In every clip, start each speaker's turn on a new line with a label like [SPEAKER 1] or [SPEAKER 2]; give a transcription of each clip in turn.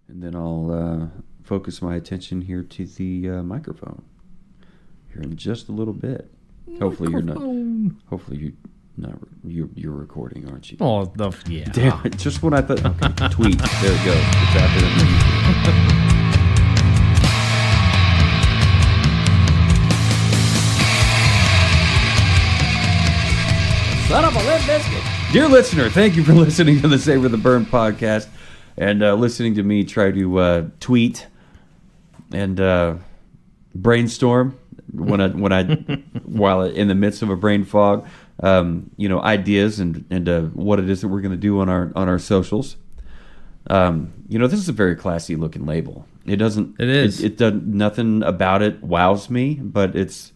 [SPEAKER 1] And then I'll focus my attention here to the microphone here in just a little bit. Hopefully you're not you're recording, aren't you?
[SPEAKER 2] Oh, yeah.
[SPEAKER 1] Damn it, just when I thought, okay, tweet. There it goes. It's after the music.
[SPEAKER 2] Son of a limp biscuit.
[SPEAKER 1] Dear listener, thank you for listening to the Savor the Burn podcast and listening to me try to tweet and brainstorm while in the midst of a brain fog, ideas and what it is that we're going to do on our socials. This is a very classy looking label. It doesn't.
[SPEAKER 2] It is.
[SPEAKER 1] It does nothing about it wows me, but it's.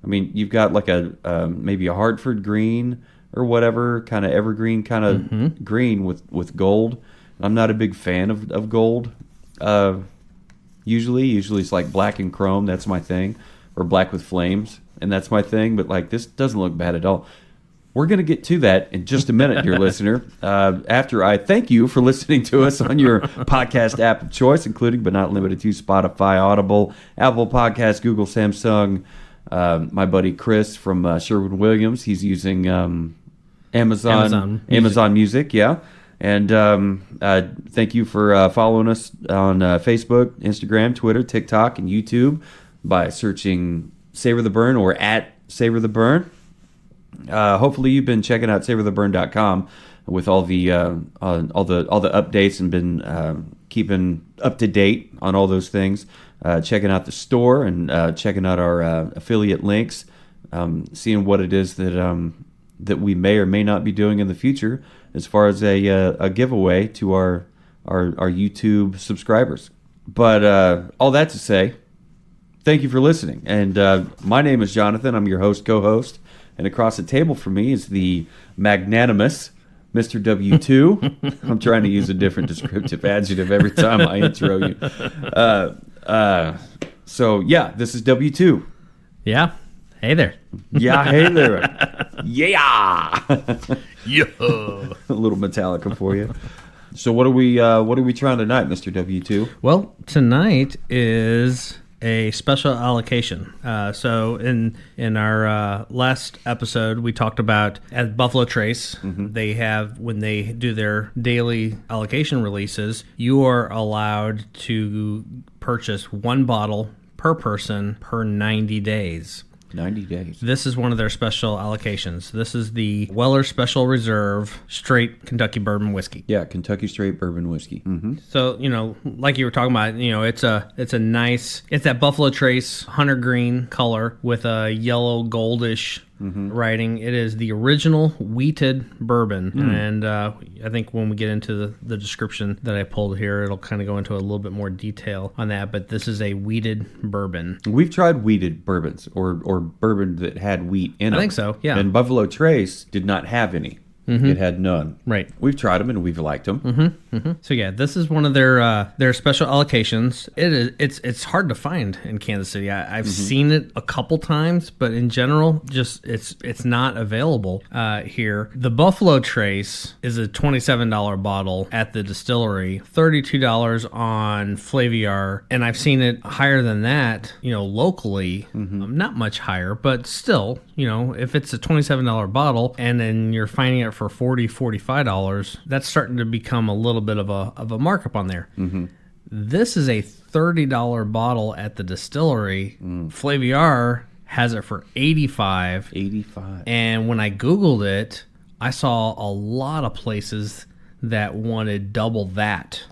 [SPEAKER 1] I mean, you've got like a maybe a Hartford green or whatever, kind of evergreen kind of green with gold. I'm not a big fan of gold. Usually it's like black and chrome. That's my thing, or black with flames, and that's my thing. But like this doesn't look bad at all. We're going to get to that in just a minute, dear listener. After I thank you for listening to us on your podcast app of choice, including but not limited to Spotify, Audible, Apple Podcasts, Google, Samsung. My buddy Chris from Sherwin-Williams, he's using Amazon Music, yeah. And thank you for following us on Facebook, Instagram, Twitter, TikTok, and YouTube by searching Savor the Burn or at Savor the Burn. Hopefully, you've been checking out SavorTheBurn.com with all the updates and been keeping up to date on all those things. Checking out the store and checking out our affiliate links, seeing what it is that we may or may not be doing in the future as far as a giveaway to our YouTube subscribers. But all that to say, thank you for listening. And my name is Jonathan. I'm your host, co-host. And across the table from me is the magnanimous Mr. W2. I'm trying to use a different descriptive adjective every time I intro you. So yeah, this is W2.
[SPEAKER 2] Yeah. Hey there.
[SPEAKER 1] Yeah, hey there. Yeah.
[SPEAKER 2] Yeah.
[SPEAKER 1] A little Metallica for you. So what are we trying tonight, Mr. W2?
[SPEAKER 2] Well, tonight is a special allocation. So in our last episode, we talked about at Buffalo Trace, they have, when they do their daily allocation releases, you are allowed to purchase one bottle per person per 90 days.
[SPEAKER 1] 90 days.
[SPEAKER 2] This is one of their special allocations. This is the Weller Special Reserve Straight Kentucky Bourbon Whiskey.
[SPEAKER 1] Yeah, Kentucky Straight Bourbon Whiskey. Mm-hmm.
[SPEAKER 2] So, like you were talking about, it's a nice, it's that Buffalo Trace hunter green color with a yellow goldish writing. It is the original wheated bourbon. And I think when we get into the description that I pulled here, it'll kind of go into a little bit more detail on that. But this is a wheated bourbon.
[SPEAKER 1] We've tried wheated bourbons or bourbon that had wheat in it.
[SPEAKER 2] I think so, yeah.
[SPEAKER 1] And Buffalo Trace did not have any. It had none.
[SPEAKER 2] Right.
[SPEAKER 1] We've tried them and we've liked them.
[SPEAKER 2] So yeah, this is one of their special allocations. It's hard to find in Kansas City. I've seen it a couple times, but in general, just it's not available here. The Buffalo Trace is a $27 bottle at the distillery, $32 on Flaviar, and I've seen it higher than that. Locally, not much higher, but still, if it's a $27 bottle and then you're finding it for $45, that's starting to become a little bit of a markup on there. This is a $30 bottle at the distillery. Flaviar has it for $85. And when I Googled it, I saw a lot of places that wanted double that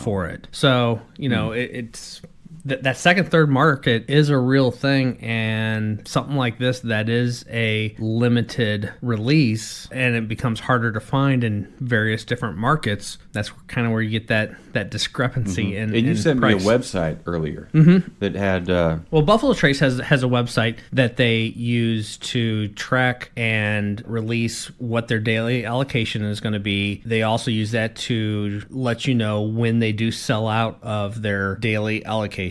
[SPEAKER 2] for it. So, it's that second, third market is a real thing, and something like this that is a limited release, and it becomes harder to find in various different markets. That's kind of where you get that discrepancy in
[SPEAKER 1] And you sent
[SPEAKER 2] price.
[SPEAKER 1] me a website earlier that had...
[SPEAKER 2] Well, Buffalo Trace has a website that they use to track and release what their daily allocation is going to be. They also use that to let you know when they do sell out of their daily allocation.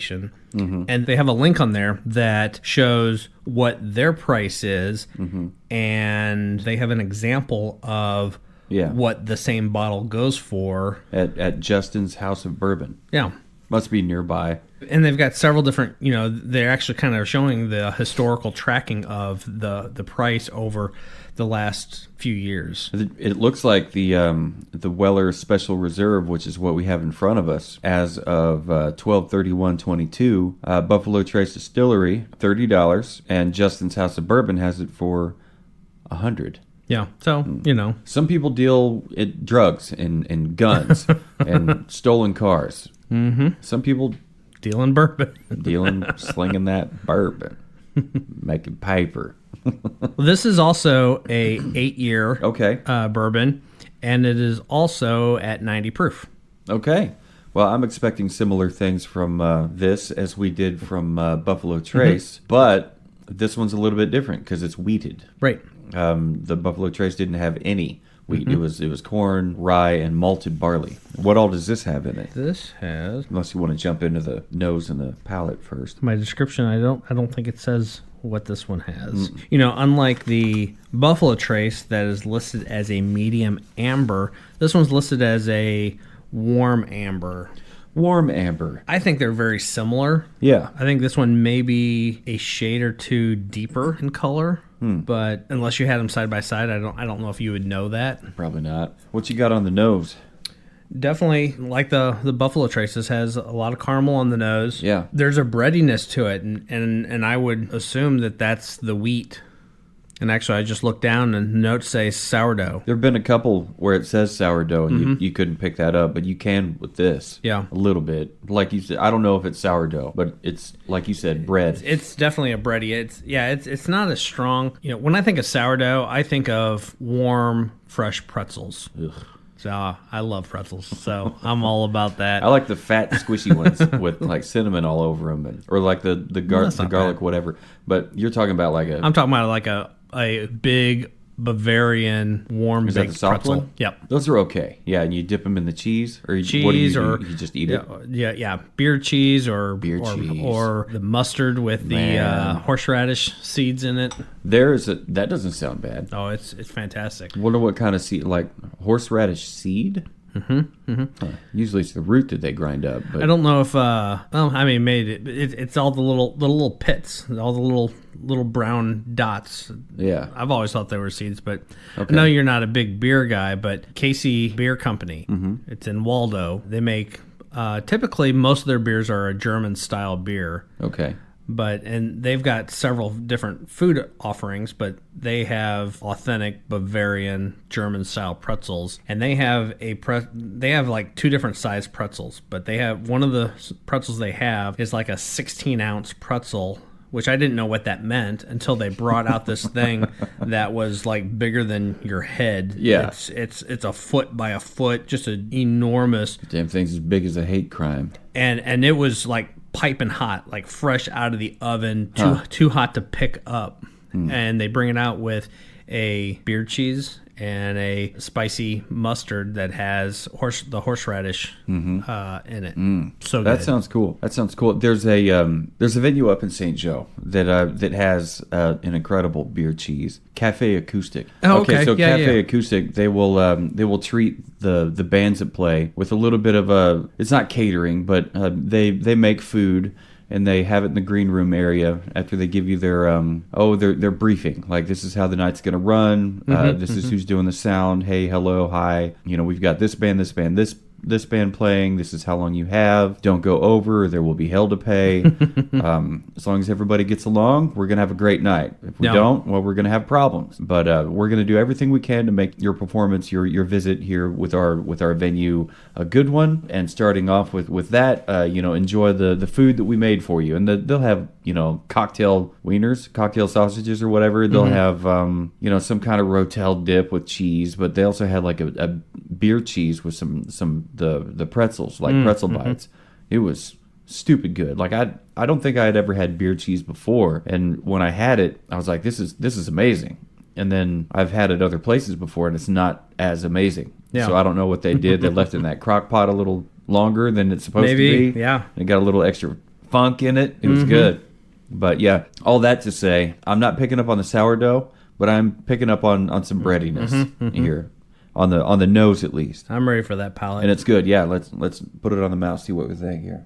[SPEAKER 2] And they have a link on there that shows what their price is, and they have an example of
[SPEAKER 1] Yeah.
[SPEAKER 2] what the same bottle goes for.
[SPEAKER 1] At Justin's House of Bourbon.
[SPEAKER 2] Yeah.
[SPEAKER 1] Must be nearby.
[SPEAKER 2] And they've got several different, they're actually kind of showing the historical tracking of the price over the last few years.
[SPEAKER 1] It looks like the Weller Special Reserve, which is what we have in front of us, as of 12/31/22, Buffalo Trace Distillery, $30, and Justin's House of Bourbon has it for $100.
[SPEAKER 2] Yeah, so,
[SPEAKER 1] Some people deal in drugs and guns and stolen cars.
[SPEAKER 2] Mm-hmm.
[SPEAKER 1] Some people
[SPEAKER 2] dealing bourbon.
[SPEAKER 1] slinging that bourbon, making paper.
[SPEAKER 2] Well, this is also a 8-year bourbon, and it is also at 90 proof.
[SPEAKER 1] Okay. Well, I'm expecting similar things from this as we did from Buffalo Trace, but this one's a little bit different because it's wheated.
[SPEAKER 2] Right.
[SPEAKER 1] The Buffalo Trace didn't have any wheat. It was corn, rye, and malted barley. What all does this have in it?
[SPEAKER 2] This has,
[SPEAKER 1] Unless you want to jump into the nose and the palate first.
[SPEAKER 2] my description, I don't think it says what this one has. Unlike the Buffalo Trace that is listed as a medium amber, this one's listed as a warm amber.
[SPEAKER 1] Warm amber.
[SPEAKER 2] I think they're very similar.
[SPEAKER 1] Yeah.
[SPEAKER 2] I think this one may be a shade or two deeper in color, but unless you had them side by side, I don't know if you would know that.
[SPEAKER 1] Probably not. What you got on the nose?
[SPEAKER 2] Definitely, like the Buffalo Trace, this has a lot of caramel on the nose.
[SPEAKER 1] Yeah.
[SPEAKER 2] There's a breadiness to it, and I would assume that that's the wheat. And actually, I just looked down and notes say sourdough.
[SPEAKER 1] There have been a couple where it says sourdough and you couldn't pick that up, but you can with this.
[SPEAKER 2] Yeah.
[SPEAKER 1] A little bit. Like you said, I don't know if it's sourdough, but it's, like you said, bread.
[SPEAKER 2] It's definitely a bready. It's not as strong. When I think of sourdough, I think of warm, fresh pretzels.
[SPEAKER 1] Ugh.
[SPEAKER 2] So I love pretzels, so I'm all about that.
[SPEAKER 1] I like the fat, squishy ones with like cinnamon all over them, or like the garlic,
[SPEAKER 2] bad.
[SPEAKER 1] whatever. But you're talking about like
[SPEAKER 2] I'm talking about like a big Bavarian warm
[SPEAKER 1] is that
[SPEAKER 2] baked
[SPEAKER 1] the soft
[SPEAKER 2] pretzel.
[SPEAKER 1] one?
[SPEAKER 2] Yep.
[SPEAKER 1] Those are okay. Yeah, and you dip them in the cheese, or what do you do? You just eat it.
[SPEAKER 2] Yeah, beer cheese or
[SPEAKER 1] cheese.
[SPEAKER 2] or the mustard with the horseradish seeds in it.
[SPEAKER 1] That doesn't sound bad.
[SPEAKER 2] Oh, it's fantastic.
[SPEAKER 1] Wonder what kind of seed, like horseradish seed. Usually it's the root that they grind up. But
[SPEAKER 2] I don't know if it's all the little pits, all the little brown dots.
[SPEAKER 1] Yeah.
[SPEAKER 2] I've always thought they were seeds, but
[SPEAKER 1] Okay.
[SPEAKER 2] I know you're not a big beer guy. But Casey Beer Company, it's in Waldo. They make typically most of their beers are a German style beer.
[SPEAKER 1] Okay.
[SPEAKER 2] And they've got several different food offerings, but they have authentic Bavarian German style pretzels, and they have they have like two different size pretzels, but they have one of the pretzels they have is like a 16-ounce pretzel, which I didn't know what that meant until they brought out this thing that was like bigger than your head.
[SPEAKER 1] Yeah.
[SPEAKER 2] It's a foot by a foot, just an enormous.
[SPEAKER 1] Damn thing's as big as a hate crime.
[SPEAKER 2] And it was like piping hot, like fresh out of the oven, too hot to pick up. And they bring it out with a beer cheese and a spicy mustard that has the horseradish in it. So
[SPEAKER 1] That
[SPEAKER 2] good.
[SPEAKER 1] sounds cool. There's a venue up in St. Joe that has an incredible beer cheese, Cafe Acoustic.
[SPEAKER 2] Oh, okay.
[SPEAKER 1] So
[SPEAKER 2] Yeah,
[SPEAKER 1] Cafe
[SPEAKER 2] yeah.
[SPEAKER 1] Acoustic, they will treat the bands that play with a little bit of it's not catering, but they make food. And they have it in the green room area after they give you their briefing. Like, this is how the night's going to run. This is who's doing the sound. Hey, hello, hi. We've got this band, this band playing. This is how long you have. Don't go over. There will be hell to pay. As long as everybody gets along, we're going to have a great night. If we don't, well, we're going to have problems. But we're going to do everything we can to make your performance, your visit here with our venue a good one. And starting off with that, enjoy the food that we made for you. And they'll have, cocktail wieners, cocktail sausages or whatever. They'll have, some kind of rotel dip with cheese. But they also had like a beer cheese with some the pretzels, like pretzel bites. It was stupid good. Like I don't think I had ever had beer cheese before, and when I had it, I was like, this is amazing. And then I've had it other places before, and it's not as amazing.
[SPEAKER 2] Yeah.
[SPEAKER 1] So I don't know what they did. They left it in that crock pot a little longer than it's supposed to be.
[SPEAKER 2] Yeah.
[SPEAKER 1] And it got a little extra funk in it. It was good. But yeah, all that to say, I'm not picking up on the sourdough, but I'm picking up on some breadiness here. on the nose at least.
[SPEAKER 2] I'm ready for that palate.
[SPEAKER 1] And it's good. Yeah, let's put it on the mouth, see what we think here.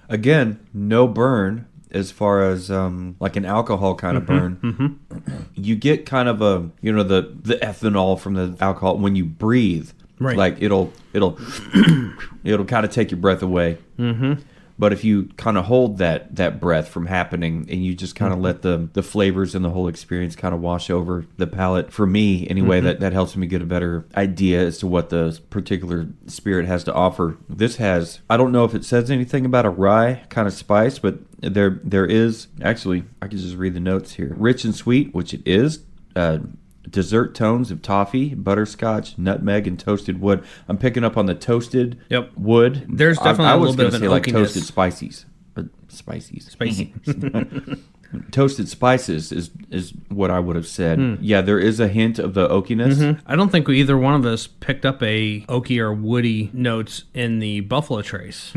[SPEAKER 1] Again, no burn as far as like an alcohol kind of burn.
[SPEAKER 2] Mm-hmm.
[SPEAKER 1] You get kind of a, the ethanol from the alcohol when you breathe.
[SPEAKER 2] Right.
[SPEAKER 1] Like it'll kind of take your breath away. Mm-hmm. But if you kind of hold that breath from happening and you just kind of let the flavors and the whole experience kind of wash over the palate, for me anyway, that helps me get a better idea as to what the particular spirit has to offer. This has, I don't know if it says anything about a rye kind of spice, but there is, actually, I can just read the notes here. Rich and sweet, which it is. Dessert tones of toffee, butterscotch, nutmeg, and toasted wood. I'm picking up on the toasted wood.
[SPEAKER 2] There's definitely a little bit of an
[SPEAKER 1] like
[SPEAKER 2] oakiness.
[SPEAKER 1] toasted spices. Spicy. Toasted spices is what I would have said. Yeah, there is a hint of the oakiness.
[SPEAKER 2] I don't think either one of us picked up a oaky or woody notes in the Buffalo Trace.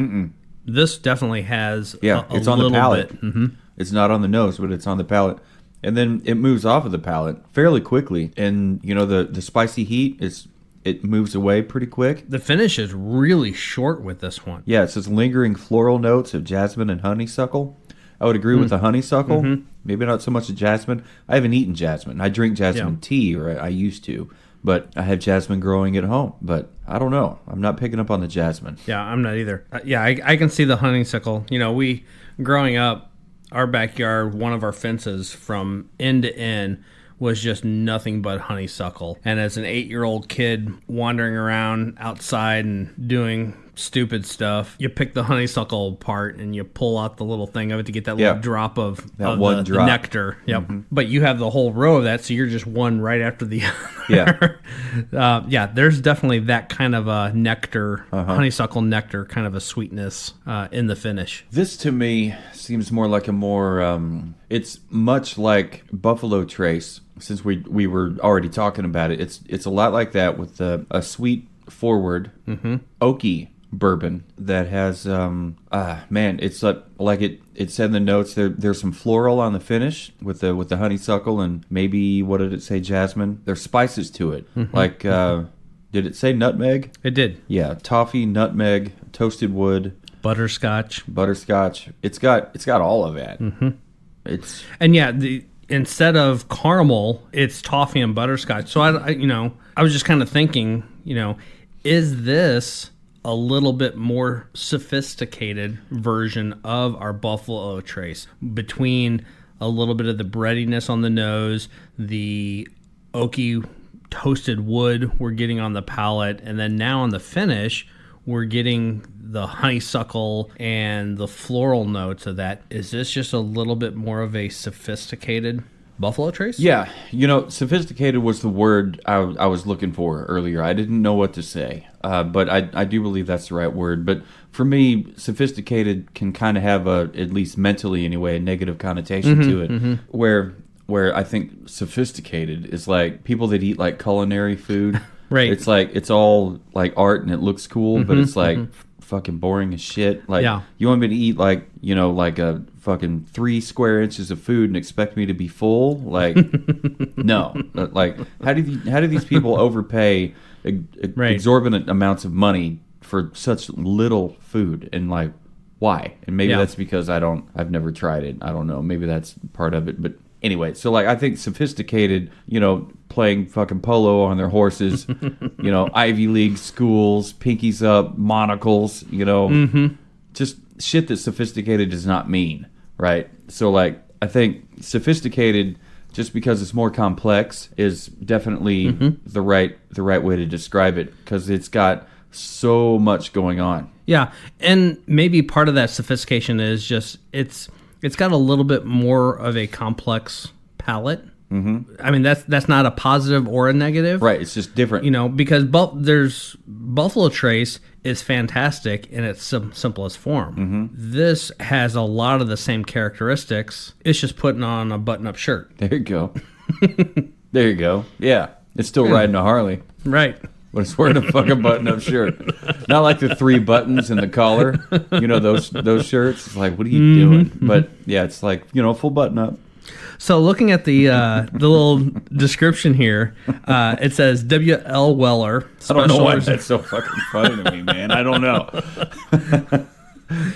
[SPEAKER 2] This definitely has
[SPEAKER 1] it's
[SPEAKER 2] a
[SPEAKER 1] on the
[SPEAKER 2] little
[SPEAKER 1] palate.
[SPEAKER 2] bit.
[SPEAKER 1] It's not on the nose, but it's on the palate. And then it moves off of the palate fairly quickly. And, the spicy heat, it moves away pretty quick.
[SPEAKER 2] The finish is really short with this one.
[SPEAKER 1] Yeah, it says lingering floral notes of jasmine and honeysuckle. I would agree with the honeysuckle. Maybe not so much the jasmine. I haven't eaten jasmine. I drink jasmine tea, or I used to. But I have jasmine growing at home. But I don't know. I'm not picking up on the jasmine.
[SPEAKER 2] Yeah, I'm not either. I can see the honeysuckle. We, growing up, our backyard, one of our fences from end to end was just nothing but honeysuckle. And as an 8-year-old kid wandering around outside and doing stupid stuff, you pick the honeysuckle apart and you pull out the little thing of it to get that little drop of the nectar. Yep. But you have the whole row of that, so you're just one right after the other. There's definitely that kind of a nectar, honeysuckle nectar, kind of a sweetness in the finish.
[SPEAKER 1] This to me seems more like a more, it's much like Buffalo Trace, since we were already talking about it. It's a lot like that with a sweet forward, oaky bourbon that has it's like it said in the notes, there's some floral on the finish with the honeysuckle and maybe, what did it say, jasmine. There's spices to it. Like did it say nutmeg?
[SPEAKER 2] It did.
[SPEAKER 1] Yeah, toffee, nutmeg, toasted wood, butterscotch. It's got all of that.
[SPEAKER 2] Instead of caramel, it's toffee and butterscotch. So I was just kind of thinking, is this a little bit more sophisticated version of our Buffalo Trace, between a little bit of the breadiness on the nose, the oaky toasted wood we're getting on the palate, and then now on the finish we're getting the honeysuckle and the floral notes of that. Is this just a little bit more of a sophisticated Buffalo Trace?
[SPEAKER 1] Yeah, sophisticated was the word I was looking for earlier. I didn't know what to say, but I do believe that's the right word. But for me, sophisticated can kind of have at least mentally anyway, a negative connotation to it. Where I think sophisticated is like people that eat like culinary food.
[SPEAKER 2] Right.
[SPEAKER 1] It's like, it's all like art and it looks cool, but it's like fucking boring as shit. Like, you want me to eat like, like a fucking 3 square inches of food and expect me to be full? Like, no. Like, how do these people overpay exorbitant amounts of money for such little food? And like, why? And maybe that's because I've never tried it. I don't know. Maybe that's part of it. But anyway, so like, I think sophisticated, playing fucking polo on their horses, Ivy League schools, pinkies up, monocles, just shit that sophisticated does not mean, right? So like, I think sophisticated, just because it's more complex, is definitely the right way to describe it, because it's got so much going on.
[SPEAKER 2] Yeah, and maybe part of that sophistication is just it's got a little bit more of a complex palate. I mean, that's not a positive or a negative,
[SPEAKER 1] right? It's just different,
[SPEAKER 2] because there's Buffalo Trace is fantastic in its simplest form. This has a lot of the same characteristics. It's just putting on a button-up shirt.
[SPEAKER 1] There you go. There you go. Yeah, it's still riding a Harley,
[SPEAKER 2] right?
[SPEAKER 1] But it's wearing a fucking button-up shirt. Not like the 3 buttons in the collar. Those shirts. It's like, what are you doing? But yeah, it's like, full button-up.
[SPEAKER 2] So looking at the little description here, it says W.L. Weller.
[SPEAKER 1] I don't know why
[SPEAKER 2] Reserve-
[SPEAKER 1] that's so fucking funny to me, man. I don't know.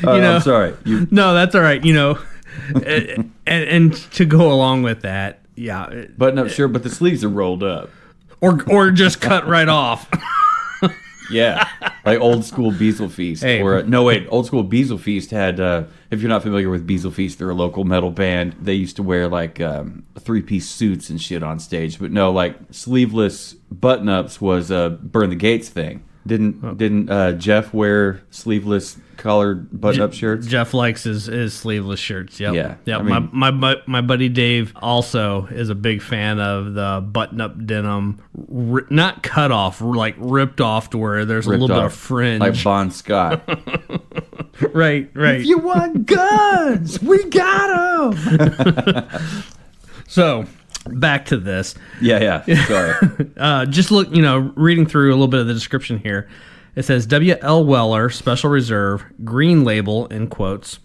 [SPEAKER 2] know,
[SPEAKER 1] I'm sorry.
[SPEAKER 2] No, that's all right. And to go along with that, yeah,
[SPEAKER 1] Button up shirt, but the sleeves are rolled up.
[SPEAKER 2] or just cut right off.
[SPEAKER 1] Yeah, like old school Beazle Feast.
[SPEAKER 2] Hey.
[SPEAKER 1] Old school Beazle Feast had. If you're not familiar with Beazle Feast, they're a local metal band. They used to wear like 3-piece suits and shit on stage, but no, like sleeveless button-ups was a Burn the Gates thing. Didn't Jeff wear sleeveless collared button-up shirts?
[SPEAKER 2] Jeff likes his sleeveless shirts. Yep.
[SPEAKER 1] Yeah.
[SPEAKER 2] Yep.
[SPEAKER 1] I mean,
[SPEAKER 2] my buddy Dave also is a big fan of the button-up denim, not cut off, like ripped off to where there's a little bit of fringe.
[SPEAKER 1] like Bon Scott.
[SPEAKER 2] Right.
[SPEAKER 1] If you want guns, we got them.
[SPEAKER 2] So back to this.
[SPEAKER 1] Yeah. Sorry.
[SPEAKER 2] Just look, reading through a little bit of the description here. It says W.L. Weller Special Reserve Green Label in quotes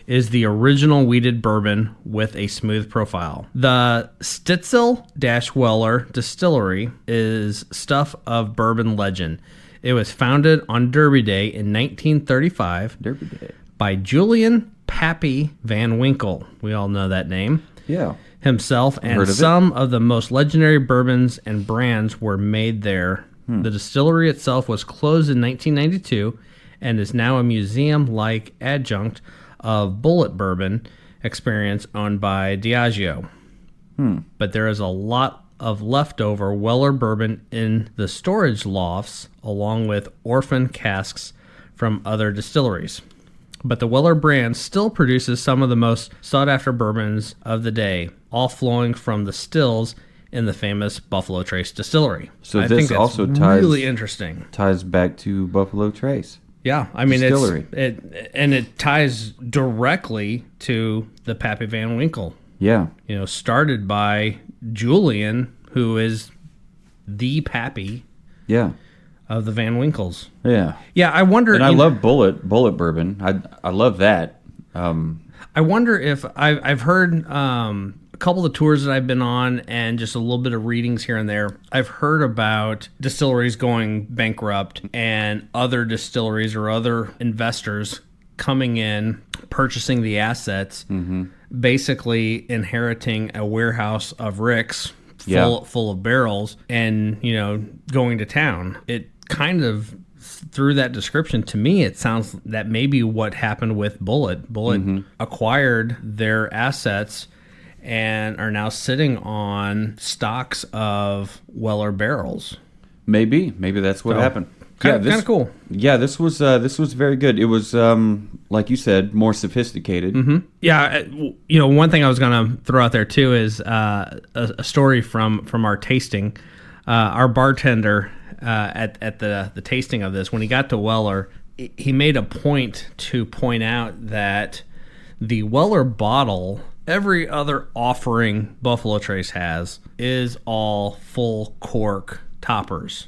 [SPEAKER 2] is the original wheated bourbon with a smooth profile. The Stitzel-Weller Distillery is stuff of bourbon legend. It was founded on Derby Day in 1935 by Julian Pappy Van Winkle. We all know that name.
[SPEAKER 1] Yeah.
[SPEAKER 2] Himself, and some of the most legendary bourbons and brands were made there. The distillery itself was closed in 1992 and is now a museum-like adjunct of Bulleit Bourbon experience owned by Diageo. But there is a lot of leftover Weller bourbon in the storage lofts, along with orphan casks from other distilleries. But the Weller brand still produces some of the most sought-after bourbons of the day, all flowing from the stills in the famous Buffalo Trace distillery.
[SPEAKER 1] So
[SPEAKER 2] I
[SPEAKER 1] this
[SPEAKER 2] think that's
[SPEAKER 1] also
[SPEAKER 2] really interesting.
[SPEAKER 1] Ties back to Buffalo Trace.
[SPEAKER 2] Yeah, I mean,
[SPEAKER 1] Distillery.
[SPEAKER 2] it ties directly to the Pappy Van Winkle.
[SPEAKER 1] Yeah.
[SPEAKER 2] Started by Julian, who is the Pappy
[SPEAKER 1] Yeah.
[SPEAKER 2] of the Van Winkles.
[SPEAKER 1] Yeah.
[SPEAKER 2] Yeah, I wonder.
[SPEAKER 1] And I love Bulleit bourbon. I love that.
[SPEAKER 2] I wonder if I've heard a couple of the tours that I've been on and just a little bit of readings here and there. I've heard about distilleries going bankrupt and other distilleries or other investors coming in, purchasing the assets, basically inheriting a warehouse of ricks full of barrels and, going to town. It kind of, through that description, to me, it sounds that maybe what happened with Bulleit. Bulleit acquired their assets and are now sitting on stocks of Weller barrels.
[SPEAKER 1] Maybe that's what happened.
[SPEAKER 2] Kind of cool.
[SPEAKER 1] Yeah, this was very good. It was like you said, more sophisticated.
[SPEAKER 2] Yeah, one thing I was gonna throw out there too is a story from our tasting. Our bartender at the tasting of this, when he got to Weller, he made a point to point out that the Weller bottle, every other offering Buffalo Trace has, is all full cork toppers.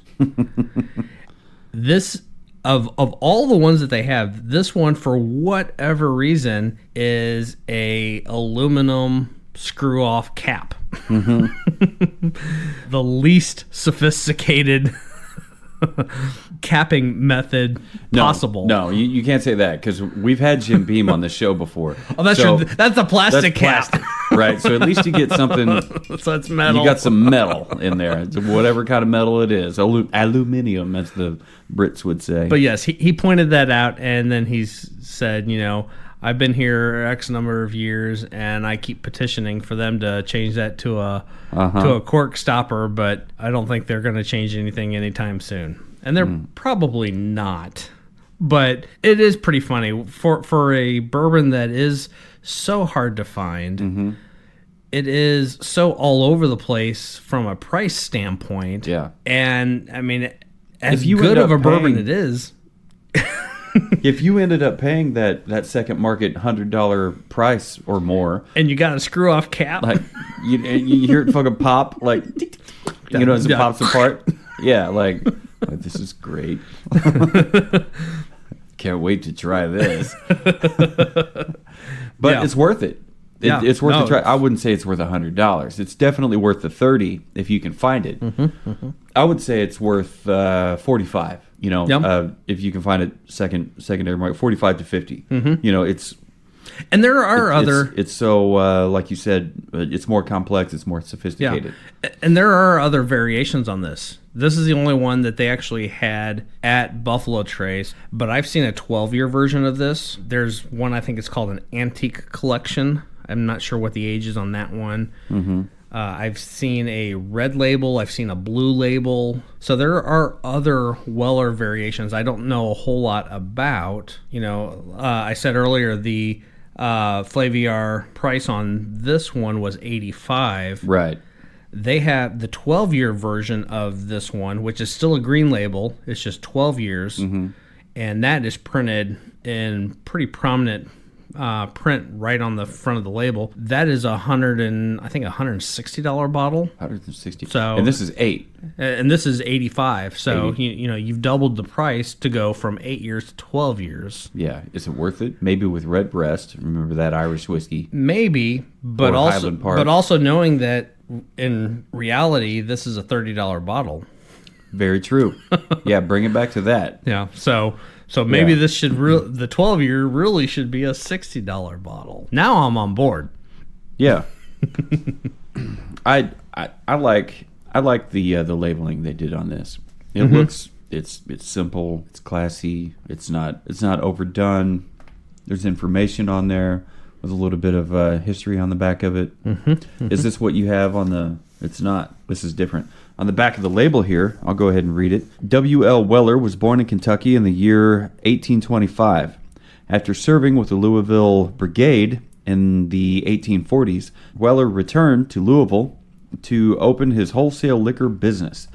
[SPEAKER 2] This, of all the ones that they have, this one, for whatever reason, is a aluminum screw-off cap. The least sophisticated capping method possible.
[SPEAKER 1] No, you can't say that, because we've had Jim Beam on the show before.
[SPEAKER 2] Oh, that's true. That's a plastic cap.
[SPEAKER 1] Right, so at least you get something.
[SPEAKER 2] So it's metal.
[SPEAKER 1] You got some metal in there. It's whatever kind of metal it is. Aluminium, as the Brits would say.
[SPEAKER 2] But yes, he pointed that out, and then he said, I've been here X number of years, and I keep petitioning for them to change that to a cork stopper, but I don't think they're going to change anything anytime soon. And they're probably not. But it is pretty funny. For a bourbon that is so hard to find, it is so all over the place from a price standpoint.
[SPEAKER 1] Yeah.
[SPEAKER 2] And, I mean, as good of a bourbon it is...
[SPEAKER 1] If you ended up paying that second market $100 price or more,
[SPEAKER 2] and you got a screw off cap,
[SPEAKER 1] like you hear it fucking pop, like as it pops apart, like this is great. Can't wait to try this. But it's worth it. It's worth a try. I wouldn't say it's worth $100. It's definitely worth the $30 if you can find it. I would say it's worth $45. If you can find it secondary market, $45 to $50. It's.
[SPEAKER 2] And there are other.
[SPEAKER 1] It's so like you said, it's more complex. It's more sophisticated.
[SPEAKER 2] Yeah. And there are other variations on this. This is the only one that they actually had at Buffalo Trace, but I've seen a 12-year version of this. There's one, I think it's called an Antique Collection. I'm not sure what the age is on that one. I've seen a red label. I've seen a blue label. So there are other Weller variations I don't know a whole lot about. I said earlier the Flaviar price on this one was $85.
[SPEAKER 1] Right.
[SPEAKER 2] They have the 12-year version of this one, which is still a green label. It's just 12 years, and that is printed in pretty prominent print right on the front of the label. That is $160 bottle.
[SPEAKER 1] $160.
[SPEAKER 2] So,
[SPEAKER 1] and this is 8.
[SPEAKER 2] And this is 85. So you've doubled the price to go from 8 years to 12 years.
[SPEAKER 1] Yeah, is it worth it? Maybe with Red Breast. Remember that Irish whiskey?
[SPEAKER 2] Maybe, but also knowing that in reality this is a $30 bottle.
[SPEAKER 1] Very true. Yeah, bring it back to that.
[SPEAKER 2] Yeah. So maybe this should the 12-year really should be a $60 bottle. Now I'm on board.
[SPEAKER 1] Yeah. I like the labeling they did on this. It looks it's simple, it's classy, it's not overdone. There's information on there with a little bit of history on the back of it. Is this what you have on the? It's not. This is different. On the back of the label here, I'll go ahead and read it. W.L. Weller was born in Kentucky in the year 1825. After serving with the Louisville Brigade in the 1840s, Weller returned to Louisville to open his wholesale liquor business.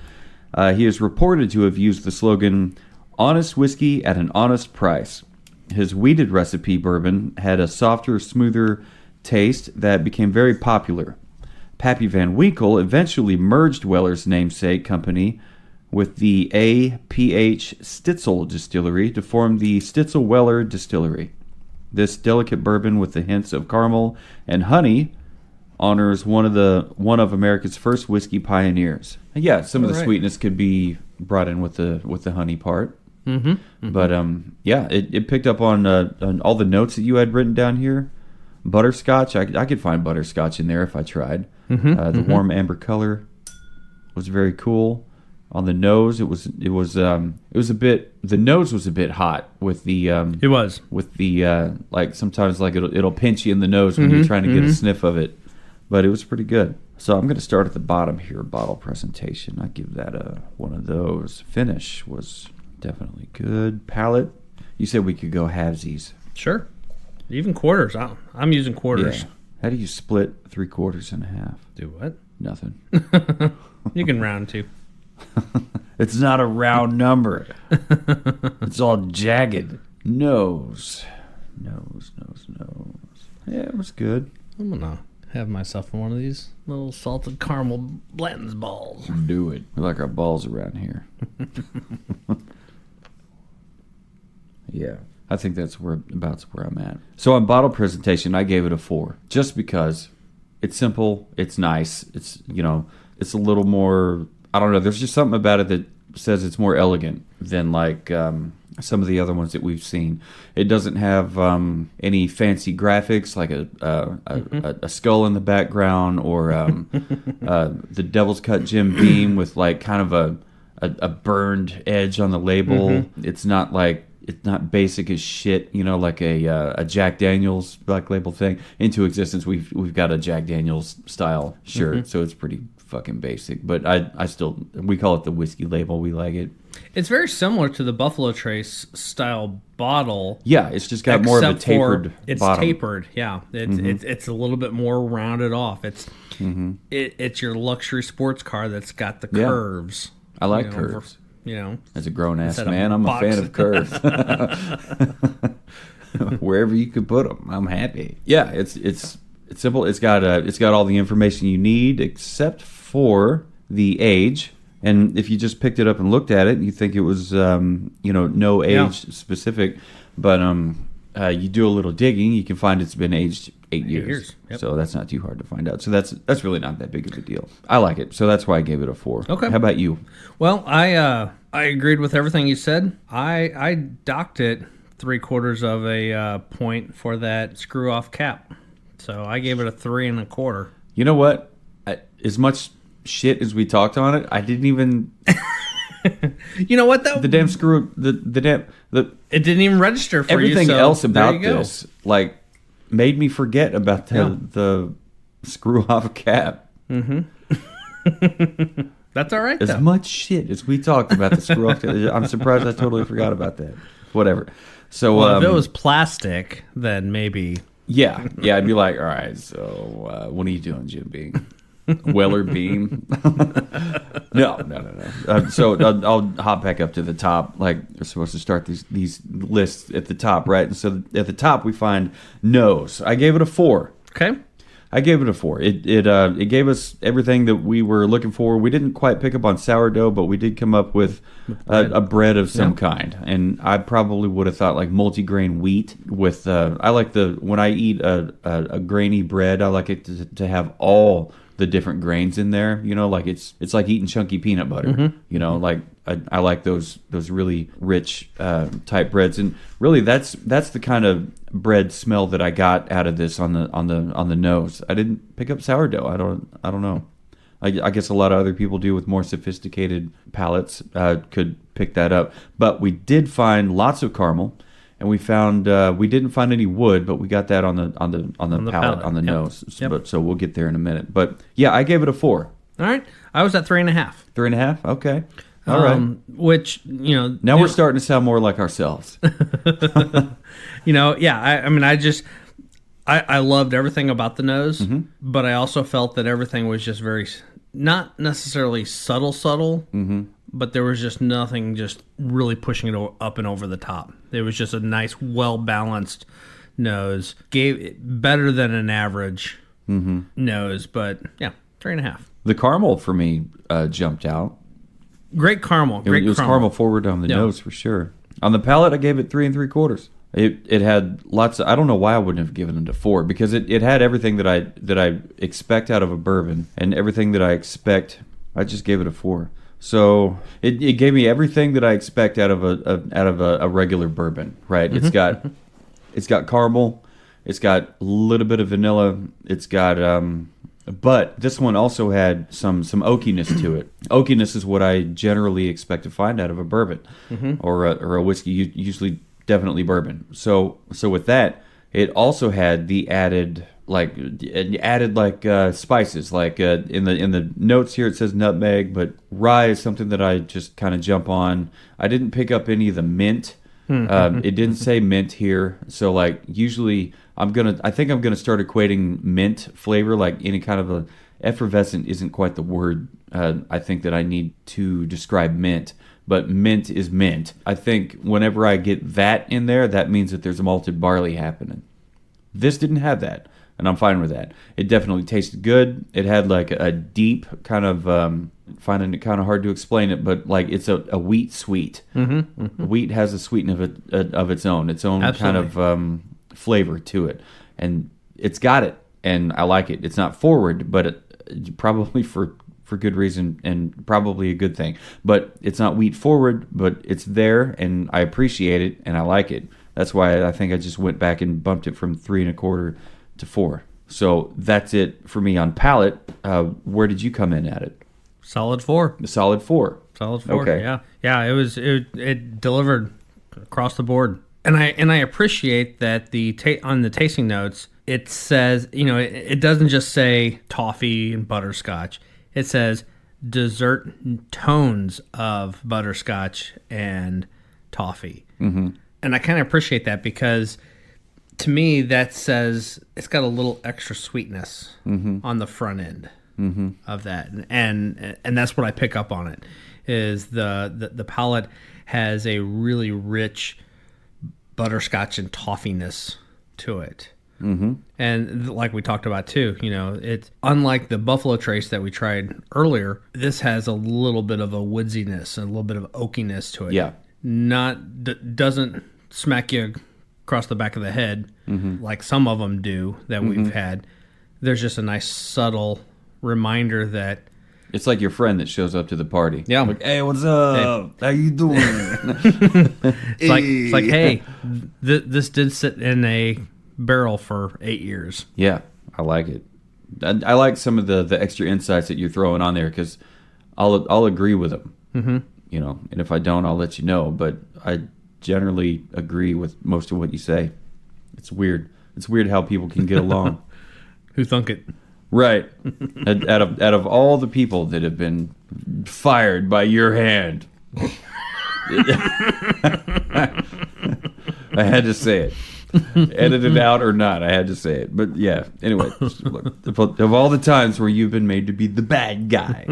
[SPEAKER 1] He is reported to have used the slogan, "Honest whiskey at an honest price." His wheated recipe bourbon had a softer, smoother taste that became very popular. Pappy Van Winkle eventually merged Weller's namesake company with the A.P.H. Stitzel Distillery to form the Stitzel Weller Distillery. This delicate bourbon with the hints of caramel and honey honors one of America's first whiskey pioneers. Yeah, some of the sweetness could be brought in with the honey part. But it picked up on all the notes that you had written down here. Butterscotch, I could find butterscotch in there if I tried. The warm amber color was very cool. On the nose, it was a bit. The nose was a bit hot with the.
[SPEAKER 2] It was
[SPEAKER 1] with the like sometimes like it'll pinch you in the nose when you're trying to get a sniff of it, but it was pretty good. So I'm going to start at the bottom here. Bottle presentation. I give that one of those. Finish was definitely good. Palate. You said we could go halvesies.
[SPEAKER 2] Sure. Even quarters. I'm using quarters.
[SPEAKER 1] Yeah. How do you split 3/4 and a half?
[SPEAKER 2] Do what?
[SPEAKER 1] Nothing.
[SPEAKER 2] You can round too.
[SPEAKER 1] It's not a round number. It's all jagged. Nose. Yeah, it was good.
[SPEAKER 2] I'm gonna have myself one of these little salted caramel Blanton's balls.
[SPEAKER 1] Do it. We like our balls around here. Yeah. I think that's where I'm at. So on bottle presentation, I gave it a 4, just because it's simple, it's nice, it's it's a little more. I don't know. There's just something about it that says it's more elegant than like some of the other ones that we've seen. It doesn't have any fancy graphics like a skull in the background or the Devil's Cut Jim Beam with like kind of a burned edge on the label. It's not like. It's not basic as shit, like a Jack Daniels Black Label thing. Into existence, we've got a Jack Daniels style shirt, so it's pretty fucking basic. But we call it the whiskey label. We like it.
[SPEAKER 2] It's very similar to the Buffalo Trace style bottle.
[SPEAKER 1] Yeah, it's just got more of a tapered bottom.
[SPEAKER 2] It's tapered, yeah. It's a little bit more rounded off. It's your luxury sports car that's got the curves.
[SPEAKER 1] I like curves.
[SPEAKER 2] As
[SPEAKER 1] a grown-ass man, I'm a fan of curves. Wherever you can put them, I'm happy. Yeah, it's simple. It's got all the information you need except for the age. And if you just picked it up and looked at it, you think it was no age specific. But you do a little digging, you can find it's been aged 8 years.
[SPEAKER 2] 8 years, yep.
[SPEAKER 1] So that's not too hard to find out. So that's really not that big of a deal. I like it. So that's why I gave it a 4.
[SPEAKER 2] Okay.
[SPEAKER 1] How about you?
[SPEAKER 2] Well, I agreed with everything you said. I docked it 3/4 of a point for that screw off cap. So I gave it a 3 1/4.
[SPEAKER 1] You know what? As much shit as we talked on it, I didn't even.
[SPEAKER 2] You know what though?
[SPEAKER 1] The damn screw.
[SPEAKER 2] It didn't even register for you.
[SPEAKER 1] Everything
[SPEAKER 2] so
[SPEAKER 1] else
[SPEAKER 2] there
[SPEAKER 1] about
[SPEAKER 2] you go.
[SPEAKER 1] this, like, made me forget about the screw off cap.
[SPEAKER 2] That's all right.
[SPEAKER 1] As much shit as we talked about the screw off, I'm surprised I totally forgot about that. Whatever. So
[SPEAKER 2] Well, if it was plastic, then maybe.
[SPEAKER 1] Yeah, I'd be like, all right. So what are you doing, Jim Beam? Weller Beam? No. So I'll hop back up to the top. Like, we're supposed to start these lists at the top, right? And so at the top we find nose. I gave it a 4.
[SPEAKER 2] Okay.
[SPEAKER 1] I gave it a 4. It gave us everything that we were looking for. We didn't quite pick up on sourdough, but we did come up with a bread of some kind. And I probably would have thought like multigrain wheat with. I like when I eat a grainy bread, I like it to have all the different grains in there. You know, like it's like eating chunky peanut butter. You know, like I like those really rich type breads, and really that's the kind of bread smell that I got out of this on the nose. I didn't pick up sourdough. I don't know. I guess a lot of other people do with more sophisticated palates could pick that up. But we did find lots of caramel, and we didn't find any wood, but we got that on the palate, on the nose.
[SPEAKER 2] Yep.
[SPEAKER 1] But so we'll get there in a minute. But yeah, I gave it a 4.
[SPEAKER 2] All right. I was at 3 1/2.
[SPEAKER 1] 3 1/2. Okay. All right.
[SPEAKER 2] Which, you know,
[SPEAKER 1] now we're starting to sound more like ourselves.
[SPEAKER 2] You know, yeah. I mean, I loved everything about the nose, but I also felt that everything was just very, not necessarily subtle, but there was just nothing just really pushing it up and over the top. It was just a nice, well-balanced nose. Gave it better than an average nose, but yeah, 3 1/2.
[SPEAKER 1] The caramel for me jumped out.
[SPEAKER 2] Great caramel.
[SPEAKER 1] It was caramel forward on the nose for sure. On the palate, I gave it 3 3/4. It had lots of. I don't know why I wouldn't have given it a 4, because it had everything that I expect out of a bourbon, and everything that I expect. I just gave it a 4. So it gave me everything that I expect out of a regular bourbon. Right? It's got caramel. It's got a little bit of vanilla. It's got but this one also had some oakiness to it. Oakiness is what I generally expect to find out of a bourbon or a whiskey. Usually, definitely bourbon. So with that, it also had the added spices. Like in the notes here, it says nutmeg, but rye is something that I just kind of jump on. I didn't pick up any of the mint. It didn't say mint here, so like usually I think I'm gonna start equating mint flavor, like any kind of a effervescent isn't quite the word I think that I need to describe mint, but mint is mint. I think whenever I get that in there, that means that there's a malted barley happening. This didn't have that, and I'm fine with that. It definitely tasted good. It had like a deep kind of finding it kind of hard to explain it, but like it's a wheat sweet. Wheat has a sweetness of its own
[SPEAKER 2] Absolutely.
[SPEAKER 1] kind of flavor to it, and it's got it, and I like it. It's not forward, but probably for good reason, and probably a good thing. But it's not wheat forward, but it's there, and I appreciate it, and I like it. That's why I think I just went back and bumped it from 3 1/4 to 4. So that's it for me on palate. Where did you come in at it?
[SPEAKER 2] Solid 4.
[SPEAKER 1] A solid 4.
[SPEAKER 2] Solid 4.
[SPEAKER 1] Okay.
[SPEAKER 2] Yeah. It delivered across the board, and I appreciate that on the tasting notes it says, you know, it doesn't just say toffee and butterscotch. It says dessert tones of butterscotch and toffee, and I kind of appreciate that, because to me that says it's got a little extra sweetness on the front end of that, and that's what I pick up on it. Is the palate has a really rich butterscotch and toffiness to it. And like we talked about too, you know, it's unlike the Buffalo Trace that we tried earlier. This has a little bit of a woodsiness and a little bit of oakiness to it.
[SPEAKER 1] Yeah,
[SPEAKER 2] doesn't smack you across the back of the head, like some of them do that we've had. There's just a nice subtle reminder that
[SPEAKER 1] it's like your friend that shows up to the party.
[SPEAKER 2] Yeah.
[SPEAKER 1] Like, hey, what's up? How you doing?
[SPEAKER 2] it's like hey, this did sit in a barrel for 8 years.
[SPEAKER 1] Yeah, I like it. I like some of the extra insights that you're throwing on there because I'll agree with them. You know, and if I don't, I'll let you know. But I generally agree with most of what you say. It's weird. It's weird how people can get along.
[SPEAKER 2] Who thunk it?
[SPEAKER 1] Right. Out of all the people that have been fired by your hand, I had to say it. Edit it out or not, I had to say it. But yeah, anyway, look, of all the times where you've been made to be the bad guy,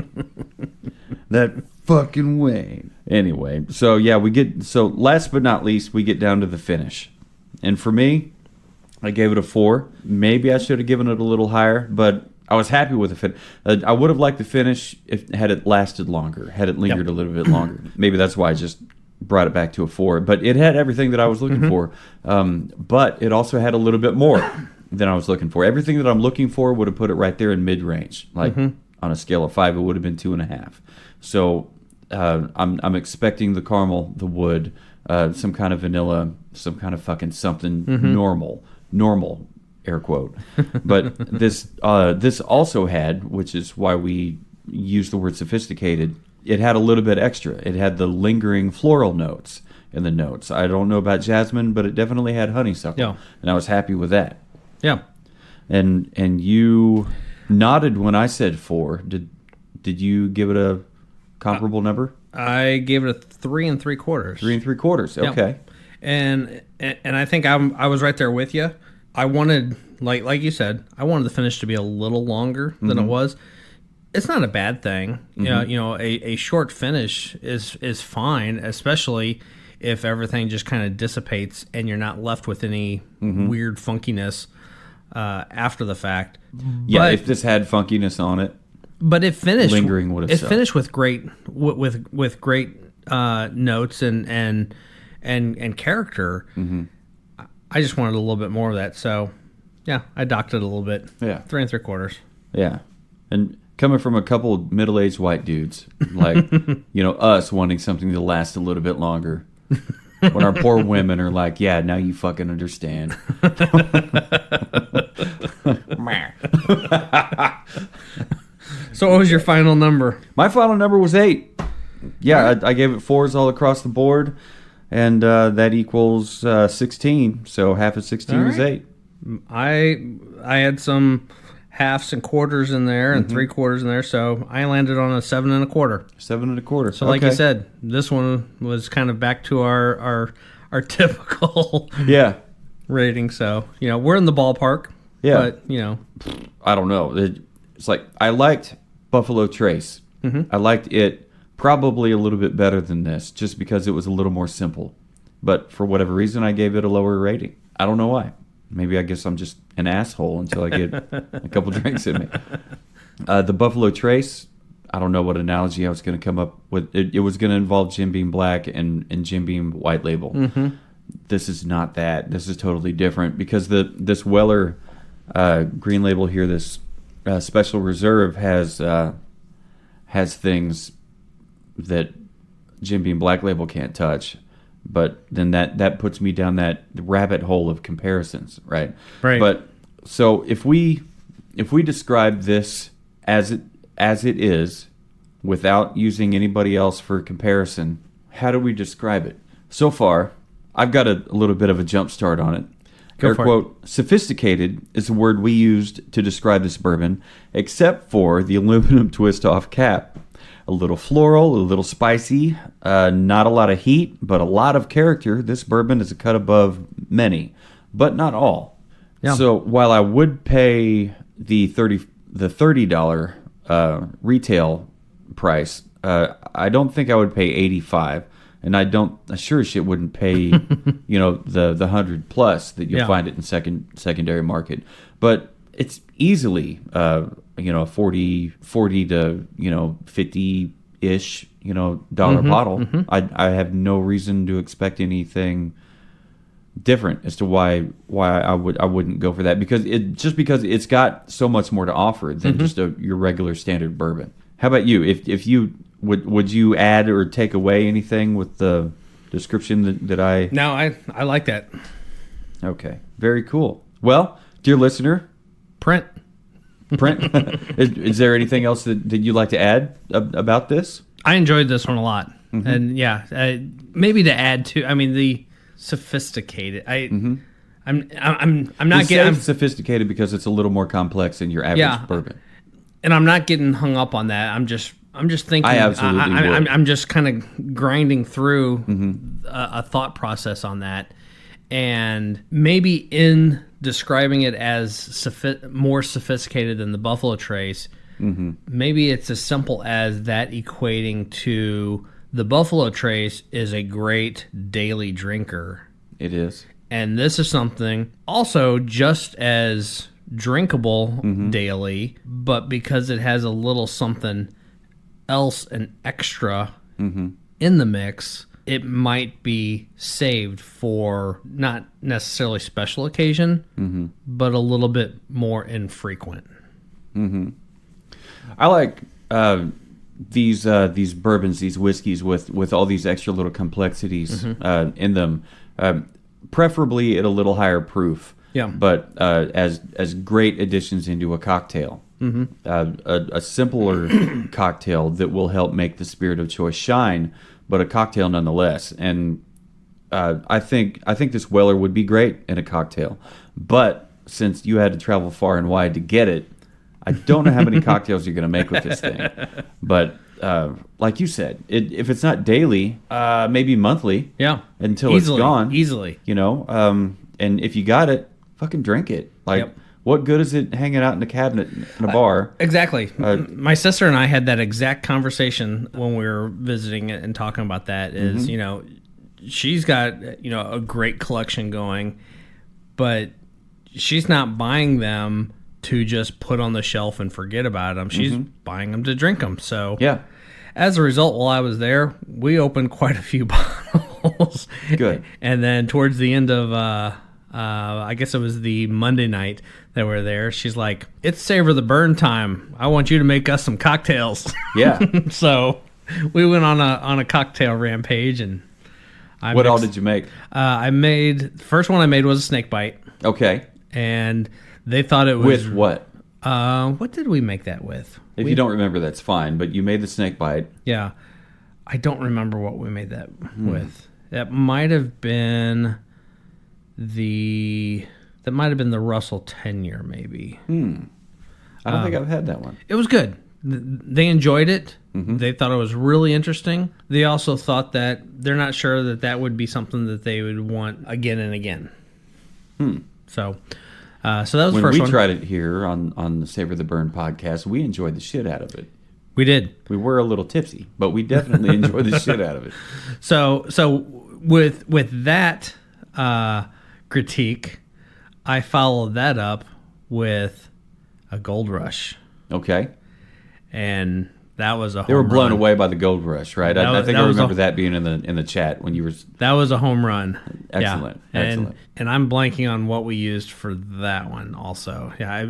[SPEAKER 1] that fucking way. Anyway, so yeah, last but not least, we get down to the finish. And for me, I gave it a 4. Maybe I should have given it a little higher, but I was happy with the finish. I would have liked the finish had it lasted longer, had it lingered a little bit longer. Maybe that's why I just brought it back to a 4. But it had everything that I was looking for. But it also had a little bit more than I was looking for. Everything that I'm looking for would have put it right there in mid-range. Like on a scale of 5, it would have been 2.5. So I'm expecting the caramel, the wood, some kind of vanilla, some kind of fucking something normal, air quote. But this also had, which is why we use the word sophisticated, it had a little bit extra. It had the lingering floral notes in the notes. I don't know about jasmine, but it definitely had honeysuckle.
[SPEAKER 2] Yeah.
[SPEAKER 1] And I was happy with that.
[SPEAKER 2] Yeah.
[SPEAKER 1] And you nodded when I said 4. Did you give it a comparable number?
[SPEAKER 2] I gave it a 3 3/4.
[SPEAKER 1] 3 3/4. Okay.
[SPEAKER 2] And I think I was right there with you. I wanted, like you said, I wanted the finish to be a little longer than it was. It's not a bad thing. You know, a short finish is fine, especially if everything just kind of dissipates and you're not left with any weird funkiness after the fact.
[SPEAKER 1] Yeah,
[SPEAKER 2] but,
[SPEAKER 1] if this had funkiness on it,
[SPEAKER 2] but it finished
[SPEAKER 1] lingering would have sucked.
[SPEAKER 2] Finished with great with great notes and character. I just wanted a little bit more of that, so yeah, I docked it a little bit.
[SPEAKER 1] Yeah,
[SPEAKER 2] 3 3/4.
[SPEAKER 1] Yeah, and coming from a couple of middle-aged white dudes, like us wanting something to last a little bit longer, when our poor women are like, "Yeah, now you fucking understand."
[SPEAKER 2] So, what was your final number?
[SPEAKER 1] My final number was 8. Yeah, I gave it 4s all across the board. And that equals 16. So half of 16 is 8.
[SPEAKER 2] I had some halves and quarters in there and 3/4 in there, so I landed on a 7 1/4.
[SPEAKER 1] 7 1/4.
[SPEAKER 2] So, like you said, this one was kind of back to our typical rating. So, we're in the ballpark. Yeah, but
[SPEAKER 1] I don't know. It's like I liked Buffalo Trace. I liked it. Probably a little bit better than this, just because it was a little more simple. But for whatever reason, I gave it a lower rating. I don't know why. Maybe I guess I'm just an asshole until I get a couple drinks in me. The Buffalo Trace, I don't know what analogy I was going to come up with. It was going to involve Jim Beam Black and Jim Beam White Label. This is not that. This is totally different because this Weller Green Label here, this Special Reserve has things that Jim Beam Black Label can't touch, but then that puts me down that rabbit hole of comparisons, right?
[SPEAKER 2] Right.
[SPEAKER 1] But so if we describe this as it is, without using anybody else for comparison, how do we describe it? So far, I've got a little bit of a jump start on it. Air quote, sophisticated is the word we used to describe this bourbon, except for the aluminum twist-off cap. A little floral, a little spicy, not a lot of heat, but a lot of character. This bourbon is a cut above many, but not all. Yeah. So while I would pay the $30 retail price, I don't think I would pay $85, and I sure as shit wouldn't pay the $100 plus that you'll find it in secondary market. But it's easily 40 to 50-ish dollar bottle. I have no reason to expect anything different as to why I wouldn't go for that, because it's got so much more to offer than just your regular standard bourbon. How about you? If you would you add or take away anything with the description that I?
[SPEAKER 2] No, I like that.
[SPEAKER 1] Okay, very cool. Well, dear listener,
[SPEAKER 2] Print.
[SPEAKER 1] is there anything else that you'd like to add about this?
[SPEAKER 2] I enjoyed this one a lot, and maybe to add to, I mean, the sophisticated. I'm not getting
[SPEAKER 1] sophisticated because it's a little more complex than your average bourbon,
[SPEAKER 2] and I'm not getting hung up on that. I'm just thinking.
[SPEAKER 1] I absolutely would.
[SPEAKER 2] I'm just kind of grinding through a thought process on that, and maybe in describing it as more sophisticated than the Buffalo Trace. Maybe it's as simple as that equating to the Buffalo Trace is a great daily drinker.
[SPEAKER 1] It is.
[SPEAKER 2] And this is something also just as drinkable daily, but because it has a little something else, an extra in the mix, it might be saved for not necessarily special occasion, but a little bit more infrequent.
[SPEAKER 1] I like these bourbons, these whiskeys with all these extra little complexities in them, preferably at a little higher proof.
[SPEAKER 2] Yeah.
[SPEAKER 1] But as great additions into a cocktail, a simpler cocktail that will help make the spirit of choice shine, but a cocktail nonetheless. And I think this Weller would be great in a cocktail, but since you had to travel far and wide to get it, I don't know how many cocktails you're going to make with this thing. But like you said, if it's not daily, maybe monthly.
[SPEAKER 2] Yeah.
[SPEAKER 1] Until it's gone.
[SPEAKER 2] Easily.
[SPEAKER 1] You know, and if you got it, fucking drink it. Like, what good is it hanging out in a cabinet in a bar?
[SPEAKER 2] Exactly. My sister and I had that exact conversation when we were visiting it and talking about that. Is, you know, she's got, you know, a great collection going, but she's not buying them to just put on the shelf and forget about them. She's buying them to drink them. So as a result, while I was there, we opened quite a few bottles.
[SPEAKER 1] Good.
[SPEAKER 2] And then towards the end of, I guess it was the Monday night that we were there, she's like, "It's Savor the Burn time. I want you to make us some cocktails."
[SPEAKER 1] Yeah.
[SPEAKER 2] So we went on a cocktail rampage, and
[SPEAKER 1] what all did you make?
[SPEAKER 2] The first one I made was a snake bite.
[SPEAKER 1] Okay.
[SPEAKER 2] And they thought it was...
[SPEAKER 1] With what?
[SPEAKER 2] What did we make that with?
[SPEAKER 1] If you don't remember, that's fine, but you made the snake bite.
[SPEAKER 2] Yeah. I don't remember what we made that with. That might have been the Russell 10-year, maybe.
[SPEAKER 1] I don't think I've had that one.
[SPEAKER 2] It was good. They enjoyed it. They thought it was really interesting. They also thought that they're not sure that would be something that they would want again and again. So that was the first one. When
[SPEAKER 1] we tried it here on the Savor the Burn podcast, we enjoyed the shit out of it.
[SPEAKER 2] We did.
[SPEAKER 1] We were a little tipsy, but we definitely enjoyed the shit out of it.
[SPEAKER 2] So with that critique, I followed that up with a Gold Rush.
[SPEAKER 1] Okay.
[SPEAKER 2] And that was a home run.
[SPEAKER 1] They were blown away by the Gold Rush, right? I think I remember that being in the chat when you were...
[SPEAKER 2] That was a home run.
[SPEAKER 1] Excellent.
[SPEAKER 2] Yeah.
[SPEAKER 1] Excellent.
[SPEAKER 2] And I'm blanking on what we used for that one also. Yeah,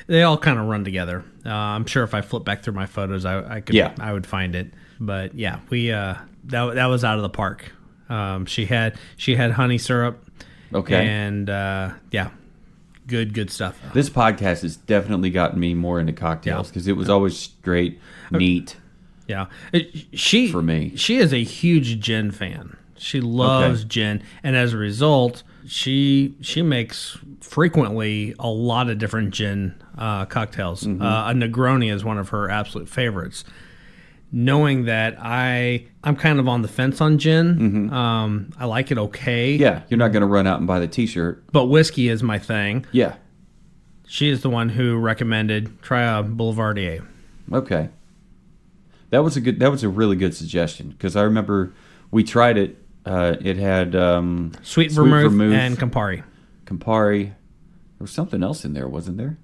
[SPEAKER 2] they all kind of run together. I'm sure if I flip back through my photos, I would find it. But yeah, we that was out of the park. She had honey syrup.
[SPEAKER 1] Okay.
[SPEAKER 2] And good stuff.
[SPEAKER 1] This podcast has definitely gotten me more into cocktails because it was always straight, neat.
[SPEAKER 2] Yeah.
[SPEAKER 1] For me.
[SPEAKER 2] She is a huge gin fan. She loves gin, and as a result, she makes frequently a lot of different gin cocktails. A Negroni is one of her absolute favorites. Knowing that I'm kind of on the fence on gin, I like it okay.
[SPEAKER 1] Yeah, you're not going to run out and buy the T-shirt.
[SPEAKER 2] But whiskey is my thing.
[SPEAKER 1] Yeah.
[SPEAKER 2] She is the one who recommended try a Boulevardier.
[SPEAKER 1] Okay. That was a really good suggestion because I remember we tried it. It had
[SPEAKER 2] sweet vermouth and Campari.
[SPEAKER 1] Campari. There was something else in there, wasn't there?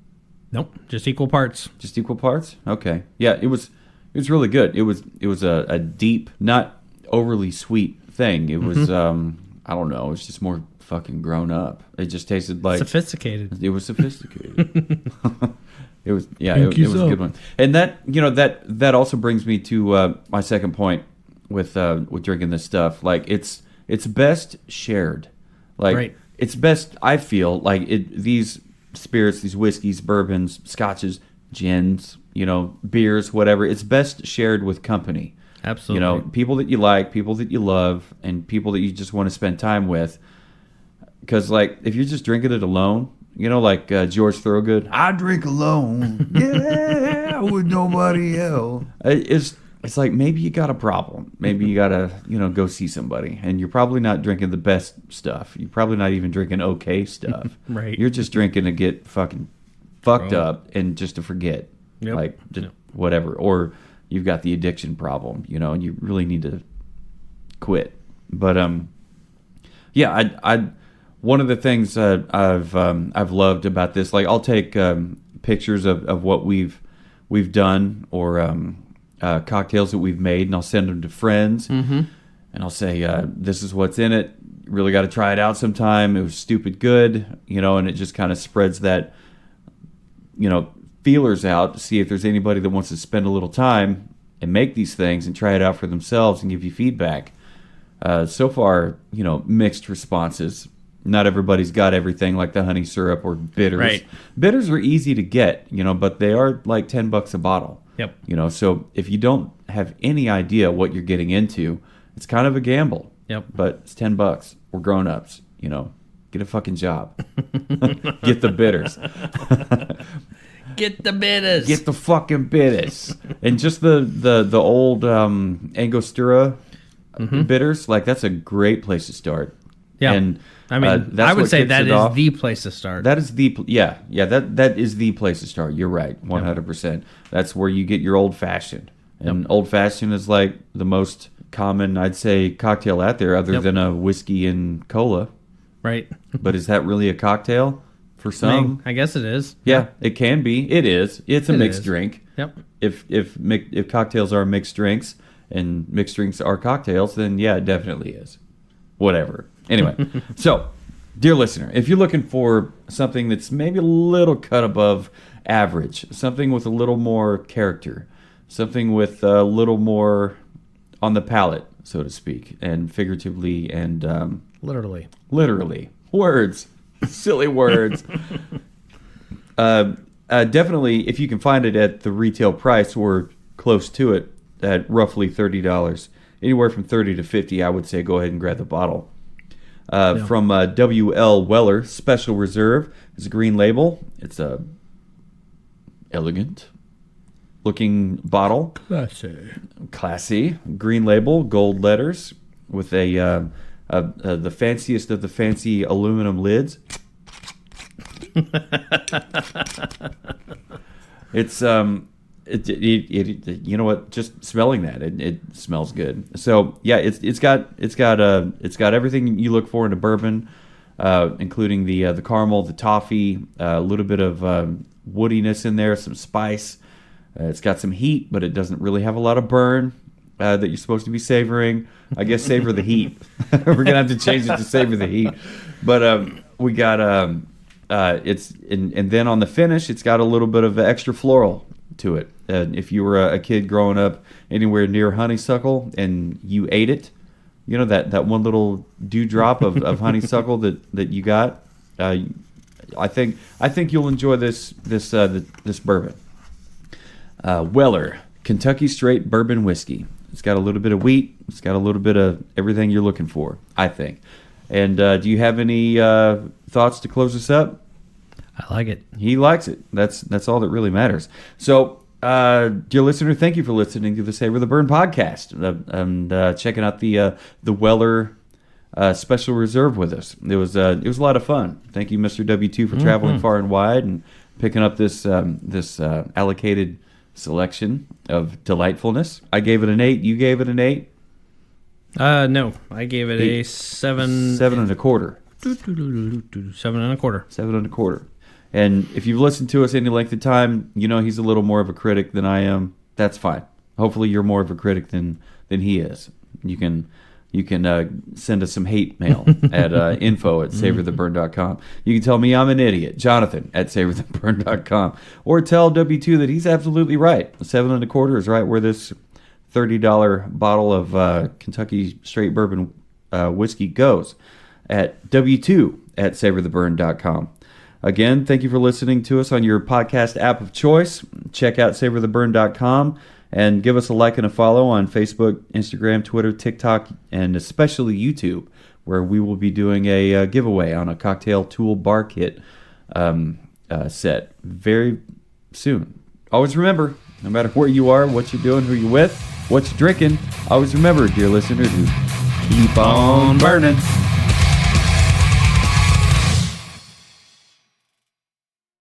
[SPEAKER 2] Nope, just equal parts.
[SPEAKER 1] Just equal parts? Okay. Yeah, it was really good. It was a deep, not overly sweet thing. It was I don't know. It's just more fucking grown up. It just tasted like
[SPEAKER 2] sophisticated.
[SPEAKER 1] It was sophisticated. It was
[SPEAKER 2] Thank
[SPEAKER 1] it
[SPEAKER 2] you,
[SPEAKER 1] was a good one. And that also brings me to my second point with drinking this stuff. Like it's best shared. Like
[SPEAKER 2] Right.
[SPEAKER 1] it's best, I feel like these spirits, these whiskeys, bourbons, scotches, gins, beers, whatever. It's best shared with company.
[SPEAKER 2] Absolutely.
[SPEAKER 1] People that you like, people that you love, and people that you just want to spend time with. Because, like, if you're just drinking it alone, like George Thorogood, I drink alone, yeah, with nobody else. It's like maybe you got a problem. Maybe you got to, go see somebody. And you're probably not drinking the best stuff. You're probably not even drinking okay stuff.
[SPEAKER 2] Right.
[SPEAKER 1] You're just drinking to get fucking fucked up and just to forget.
[SPEAKER 2] Yep.
[SPEAKER 1] Like, just whatever. Or you've got the addiction problem, and you really need to quit. But yeah, I one of the things I've loved about this, like I'll take pictures of what we've done or cocktails that we've made, and I'll send them to friends, and I'll say, this is what's in it. You really got to try it out sometime. It was stupid good, and it just kind of spreads that, feelers out to see if there's anybody that wants to spend a little time and make these things and try it out for themselves and give you feedback. So far, mixed responses. Not everybody's got everything like the honey syrup or bitters.
[SPEAKER 2] Right.
[SPEAKER 1] Bitters are easy to get, but they are like $10 a bottle.
[SPEAKER 2] Yep.
[SPEAKER 1] So if you don't have any idea what you're getting into, it's kind of a gamble.
[SPEAKER 2] Yep.
[SPEAKER 1] But it's $10. We're grown-ups, Get a fucking job. Get the bitters.
[SPEAKER 2] Get the bitters.
[SPEAKER 1] Get the fucking bitters. And just the old Angostura bitters, like that's a great place to start.
[SPEAKER 2] Yeah.
[SPEAKER 1] And
[SPEAKER 2] I mean,
[SPEAKER 1] that's
[SPEAKER 2] I would
[SPEAKER 1] what
[SPEAKER 2] say
[SPEAKER 1] kicks
[SPEAKER 2] that
[SPEAKER 1] it
[SPEAKER 2] is
[SPEAKER 1] off.
[SPEAKER 2] the place to start.
[SPEAKER 1] That is that is the place to start. You're right, 100%. That's where you get your old fashioned. And old fashioned is like the most common, I'd say, cocktail out there, other than a whiskey and cola.
[SPEAKER 2] Right.
[SPEAKER 1] But is that really a cocktail for some?
[SPEAKER 2] I guess it is.
[SPEAKER 1] Yeah, it can be. It is. It's a mixed drink.
[SPEAKER 2] Yep.
[SPEAKER 1] If cocktails are mixed drinks and mixed drinks are cocktails, then yeah, it definitely is. Whatever. Anyway, so, dear listener, if you're looking for something that's maybe a little cut above average, something with a little more character, something with a little more on the palate, so to speak, and figuratively and
[SPEAKER 2] Literally,
[SPEAKER 1] words, silly words. Definitely, if you can find it at the retail price or close to it, at roughly $30, anywhere from $30 to $50, I would say go ahead and grab the bottle. From W.L. Weller Special Reserve. It's a green label. It's a elegant looking bottle. Classy. Green label, gold letters with the fanciest of the fancy aluminum lids. It's you know what? Just smelling that, it smells good. So yeah, it's got everything you look for in a bourbon, including the caramel, the toffee, a little bit of woodiness in there, some spice. It's got some heat, but it doesn't really have a lot of burn that you're supposed to be savoring. I guess savor the heat. We're gonna have to change it to savor the heat. But we got it's and then on the finish, it's got a little bit of extra floral to it. If you were a kid growing up anywhere near honeysuckle and you ate it, that one little dewdrop of honeysuckle that you got. I think you'll enjoy this bourbon. Weller Kentucky Straight Bourbon Whiskey. It's got a little bit of wheat. It's got a little bit of everything you're looking for, I think. And do you have any thoughts to close this up?
[SPEAKER 2] I like it.
[SPEAKER 1] He likes it. That's all that really matters. So, dear listener, thank you for listening to the Savor the Burn podcast and checking out the Weller Special Reserve with us. It was a lot of fun. Thank you, Mr. W2, for traveling far and wide and picking up this allocated selection of delightfulness. I gave it an 8. You gave it an 8?
[SPEAKER 2] No, I gave it a 7.
[SPEAKER 1] 7 and a quarter.
[SPEAKER 2] 7 and a quarter.
[SPEAKER 1] 7 and a quarter. And if you've listened to us any length of time, he's a little more of a critic than I am. That's fine. Hopefully you're more of a critic than he is. You can you can send us some hate mail at info@savortheburn.com. You can tell me I'm an idiot, Jonathan at savortheburn.com, or tell W2 that he's absolutely right. 7 1/4 is right where this $30 bottle of Kentucky straight bourbon whiskey goes at W2@savortheburn.com. Again, thank you for listening to us on your podcast app of choice. Check out savortheburn.com. And give us a like and a follow on Facebook, Instagram, Twitter, TikTok, and especially YouTube, where we will be doing a giveaway on a cocktail tool bar kit set very soon. Always remember, no matter where you are, what you're doing, who you're with, what you're drinking, always remember, dear listener, to keep on burning.